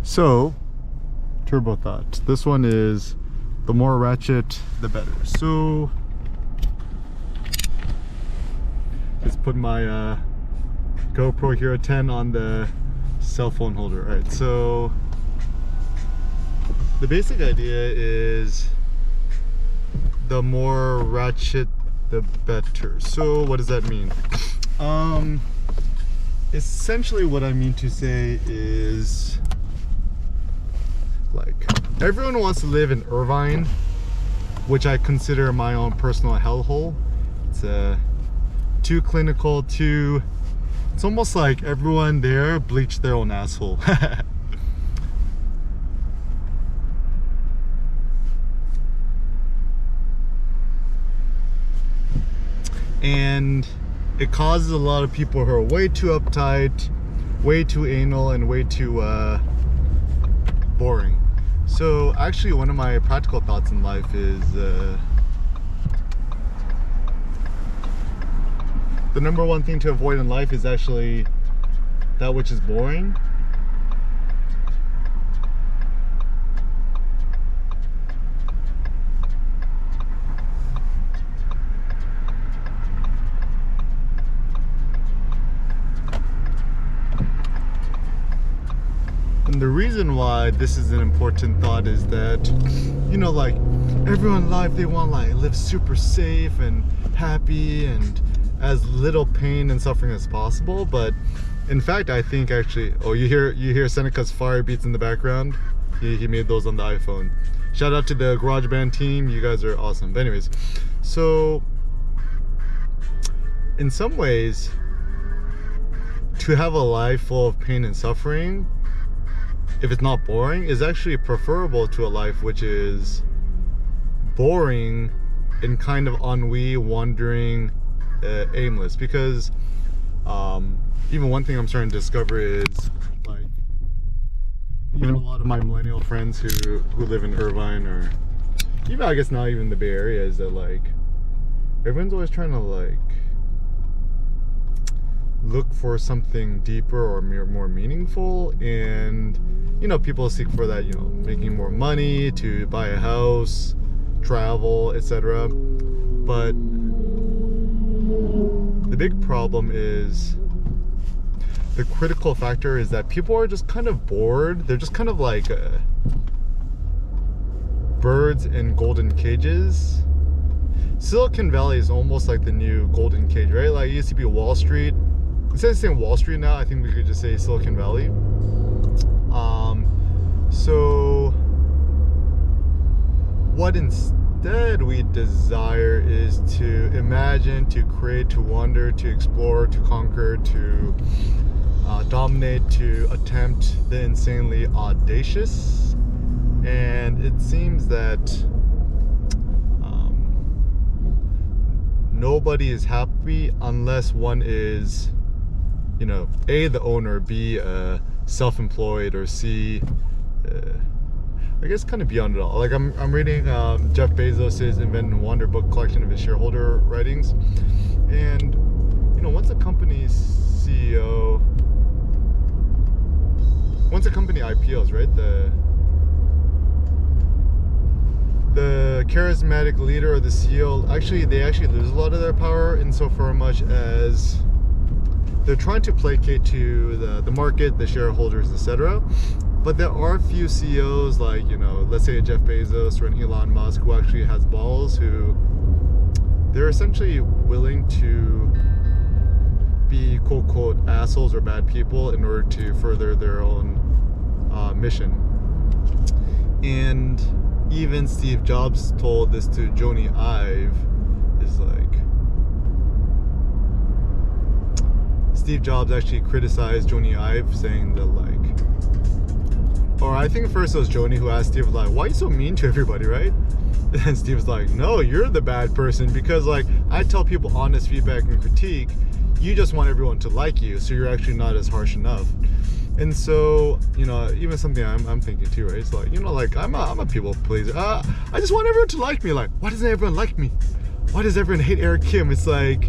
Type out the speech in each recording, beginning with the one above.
So, turbo thought. This one is the more Ratchet, the better. So, let's put my GoPro Hero 10 on the cell phone holder. All right, so the basic idea is the more Ratchet, the better. So what does that mean? Essentially what I mean to say is, like, everyone wants to live in Irvine, which I consider my own personal hellhole. It's too clinical, it's almost like everyone there bleached their own asshole. And it causes a lot of people who are way too uptight, way too anal, and way too boring. So actually one of my practical thoughts in life is the number one thing to avoid in life is actually that which is boring. And the reason why this is an important thought is that, you know, like, everyone in life, they want to like live super safe and happy and as little pain and suffering as possible. But in fact, I think actually, oh, you hear Seneca's fire beats in the background. He made those on the iPhone. Shout out to the GarageBand team, you guys are awesome. But anyways, so in some ways, to have a life full of pain and suffering, if it's not boring, is actually preferable to a life which is boring and kind of ennui, wandering, aimless. Because even one thing I'm starting to discover is, like, even a lot of my millennial friends who live in Irvine, or even, I guess, not even the Bay Area, is that like everyone's always trying to like look for something deeper or more meaningful. And you know, people seek for that, you know, making more money, to buy a house, travel, etc. But the big problem is, the critical factor is that people are just kind of bored. They're just kind of like birds in golden cages. Silicon Valley is almost like the new golden cage, right? Like, it used to be Wall Street. Instead of saying Wall Street now, I think we could just say Silicon Valley. So what instead we desire is to imagine, to create, to wonder, to explore, to conquer, to dominate, to attempt the insanely audacious. And it seems that nobody is happy unless one is, you know, A, the owner, B, self-employed, or C, I guess kind of beyond it all. Like, I'm reading Jeff Bezos' Invent and Wonder book collection of his shareholder writings, and you know, once a company IPOs, right, the charismatic leader or the CEO, they actually lose a lot of their power insofar much as they're trying to placate to the market, the shareholders, etc. But there are a few CEOs, like, you know, let's say a Jeff Bezos or an Elon Musk, who actually has balls, who they're essentially willing to be quote unquote assholes or bad people in order to further their own mission. And even Steve Jobs told this to Jony Ive, is like, Steve Jobs actually criticized Jony Ive, saying that, like, or I think first it was Jony who asked Steve, like, why are you so mean to everybody, right? And Steve was like, no, you're the bad person, because like, I tell people honest feedback and critique, you just want everyone to like you, so you're actually not as harsh enough. And so, you know, even something I'm thinking too, right? It's like, you know, like, I'm a people pleaser. I just want everyone to like me. Like, why doesn't everyone like me? Why does everyone hate Eric Kim? It's like,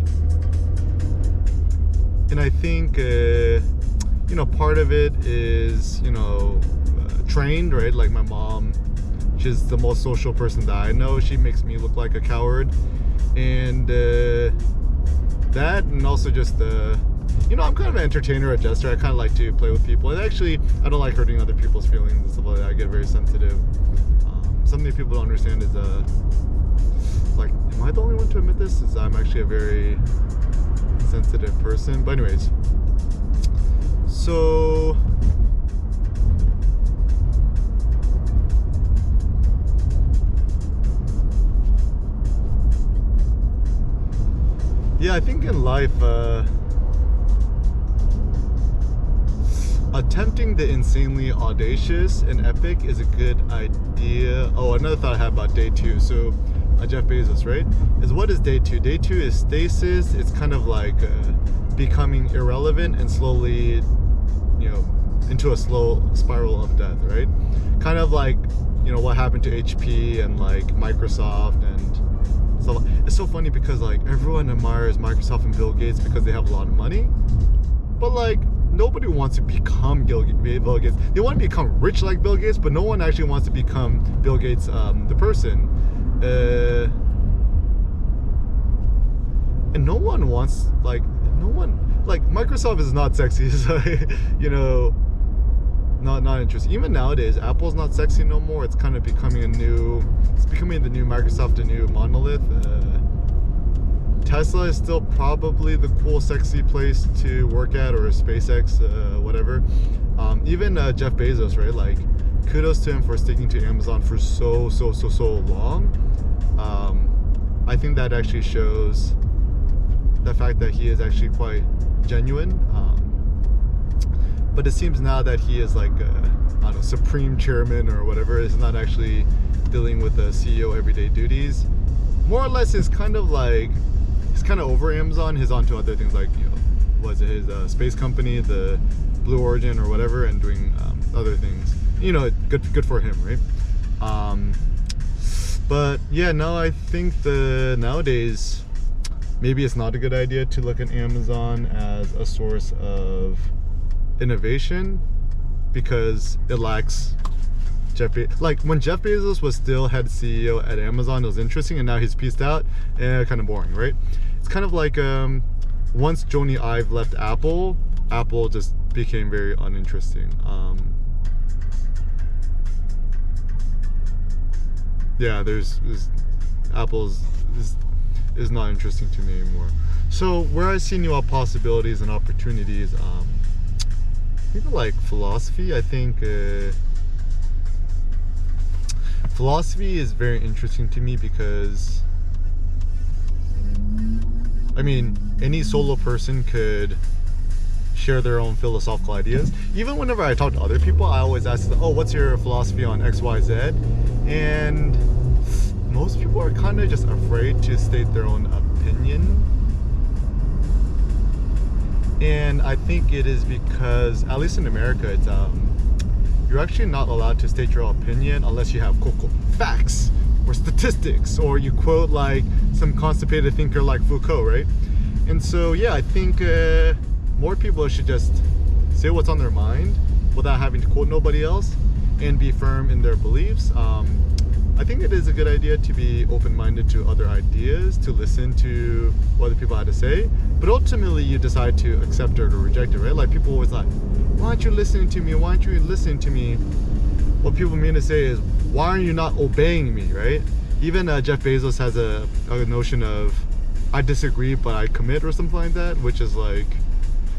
and I think, you know, part of it is, you know, trained, right? Like my mom, she's the most social person that I know. She makes me look like a coward, and that, and also just you know, I'm kind of an entertainer, a jester. I kind of like to play with people, and actually, I don't like hurting other people's feelings and stuff like that. I get very sensitive. Something people don't understand is like, am I the only one to admit this? Is I'm actually a very sensitive person. But anyways, so yeah, I think in life, attempting the insanely audacious and epic is a good idea. Oh, another thought I had about day 2. So, Jeff Bezos, right? Is what is day 2? Day 2 is stasis. It's kind of like becoming irrelevant and slowly, you know, into a slow spiral of death, right? Kind of like, you know, what happened to HP and like Microsoft and stuff. It's so funny because like everyone admires Microsoft and Bill Gates because they have a lot of money, but like nobody wants to become Bill Gates. They want to become rich like Bill Gates, but no one actually wants to become Bill Gates, the person. And no one wants, like, Microsoft is not sexy. So, you know, not interesting. Even nowadays, Apple's not sexy no more. It's kind of becoming it's becoming the new Microsoft, the new monolith. Tesla is still probably the cool, sexy place to work at, or SpaceX, whatever. Even Jeff Bezos, right? Like, kudos to him for sticking to Amazon for so long. I think that actually shows the fact that he is actually quite genuine. But it seems now that he is like, I don't know, supreme chairman or whatever, is not actually dealing with the CEO everyday duties. More or less, is kind of like, he's kind of over Amazon. He's onto other things like, you know, was it his space company, the Blue Origin or whatever, and doing other things. You know, good for him, right? But yeah, no, I think nowadays maybe it's not a good idea to look at Amazon as a source of innovation because it lacks like when Jeff Bezos was still head CEO at Amazon, it was interesting, and now he's pieced out and kind of boring, right? It's kind of like once Jony Ive left Apple just became very uninteresting. Yeah, Apple's is not interesting to me anymore. So where I see new possibilities and opportunities, maybe like philosophy. I think philosophy is very interesting to me because, I mean, any solo person could share their own philosophical ideas. Even whenever I talk to other people, I always ask them, oh, what's your philosophy on X, Y, Z? And most people are kind of just afraid to state their own opinion. And I think it is because, at least in America, it's you're actually not allowed to state your own opinion unless you have quote facts or statistics, or you quote like some constipated thinker like Foucault, right? And so yeah, I think more people should just say what's on their mind without having to quote nobody else and be firm in their beliefs. I think it is a good idea to be open-minded to other ideas, to listen to what other people have to say, but ultimately you decide to accept it or reject it, right? Like people always like, why aren't you listening to me? Why aren't you listening to me? What people mean to say is, why are you not obeying me, right? Even Jeff Bezos has a notion of, I disagree, but I commit, or something like that, which is like,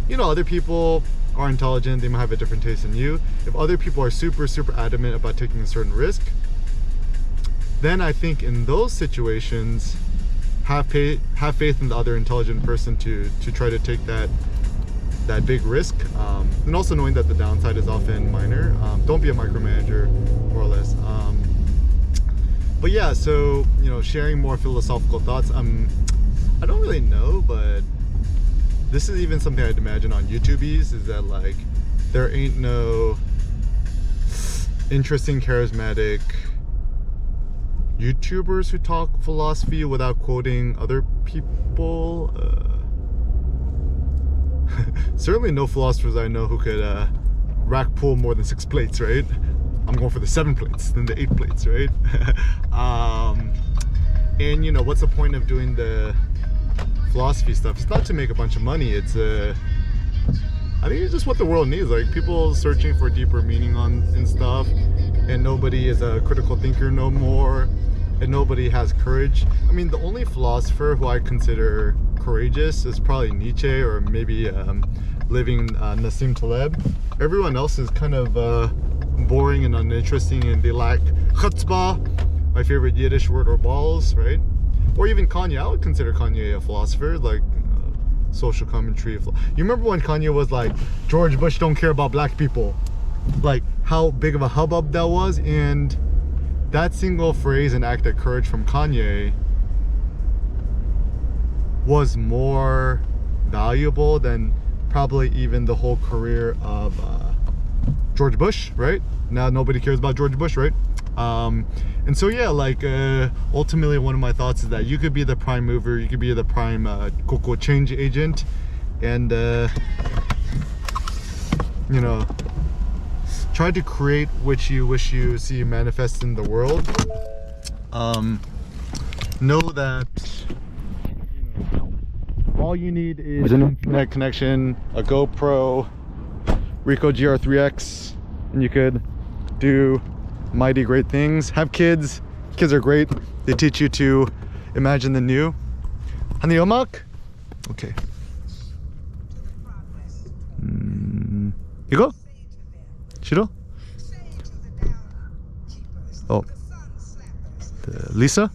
you know, other people are intelligent, they might have a different taste than you. If other people are super adamant about taking a certain risk, then I think in those situations, have faith in the other intelligent person to try to take that big risk, and also knowing that the downside is often minor. Don't be a micromanager, more or less. But yeah, so, you know, sharing more philosophical thoughts. I don't really know, but this is even something I'd imagine on YouTubies, is that like there ain't no interesting, charismatic YouTubers who talk philosophy without quoting other people. Certainly no philosophers I know who could rack pull more than 6 plates, right? I'm going for the 7 plates, then the 8 plates, right? And you know, what's the point of doing the philosophy stuff? It's not to make a bunch of money. It's I think it's just what the world needs. Like, people searching for deeper meaning and stuff, and nobody is a critical thinker no more, and nobody has courage. I mean, the only philosopher who I consider courageous is probably Nietzsche, or maybe living Nassim Taleb. Everyone else is kind of boring and uninteresting, and they lack chutzpah, my favorite Yiddish word, or balls, right? Or even Kanye. I would consider Kanye a philosopher, like social commentary. You remember when Kanye was like, George Bush don't care about black people? Like, how big of a hubbub that was? And that single phrase and act of courage from Kanye was more valuable than probably even the whole career of George Bush, right? Now nobody cares about George Bush, right? And so yeah, like ultimately one of my thoughts is that you could be the prime mover, you could be the prime cocoa change agent, and you know, try to create what you wish you see manifest in the world. Know that all you need is an internet connection, a GoPro, Ricoh GR3X, and you could do mighty great things. Have kids. Kids are great. They teach you to imagine the new. Hani yomak? Okay. 이거? 싫어? Oh. Lisa?